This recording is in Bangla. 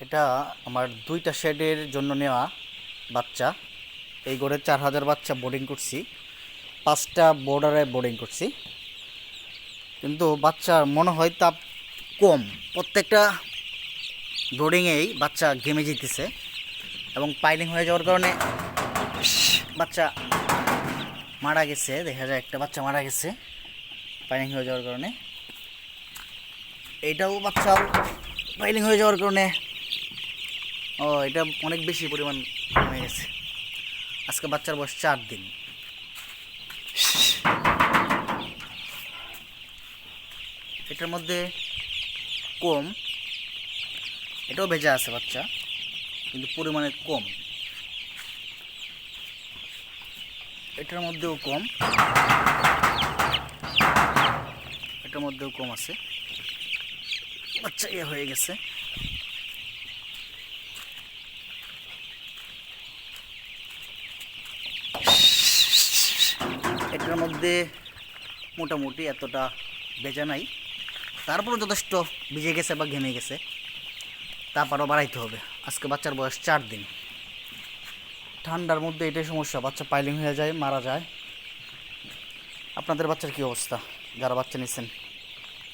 এটা আমার দুইটা শেডের জন্য নেওয়া বাচ্চা। এই গড়ে 4000 বাচ্চা বোর্ডিং করছি, 5টা বোর্ডারে বোর্ডিং করছি, কিন্তু বাচ্চার মনে হয় তাপ কম। প্রত্যেকটা বোর্ডিংয়েই বাচ্চা ঘেমে যেতেছে এবং পাইলিং হয়ে যাওয়ার কারণে বাচ্চা মারা গেছে। দেখা যায় একটা বাচ্চা মারা গেছে পাইলিং হয়ে যাওয়ার কারণে। এইটাও বাচ্চা পাইলিং হয়ে যাওয়ার কারণে এটা অনেক বেশি পরিমাণ কমে গেছে। আজকে বাচ্চার বয়স 4 দিন। এটার মধ্যে কম, এটাও ভেজা আছে বাচ্চা, কিন্তু পরিমাণে কম। এটার মধ্যেও কম, এটার মধ্যেও কম আছে। বাচ্চা হয়ে গেছে। এটার মধ্যে মোটামুটি এতটা ভেজা নাই, তারপরও যথেষ্ট ভিজে গেছে বা ঘেমে গেছে, তারপরও বাড়াইতে হবে। আজকে বাচ্চার বয়স 4 দিন। ঠান্ডার মধ্যে এটাই সমস্যা, বাচ্চা পাইলিং হয়ে যায়, মারা যায়। আপনাদের বাচ্চার কি অবস্থা যারা বাচ্চা নিচ্ছেন?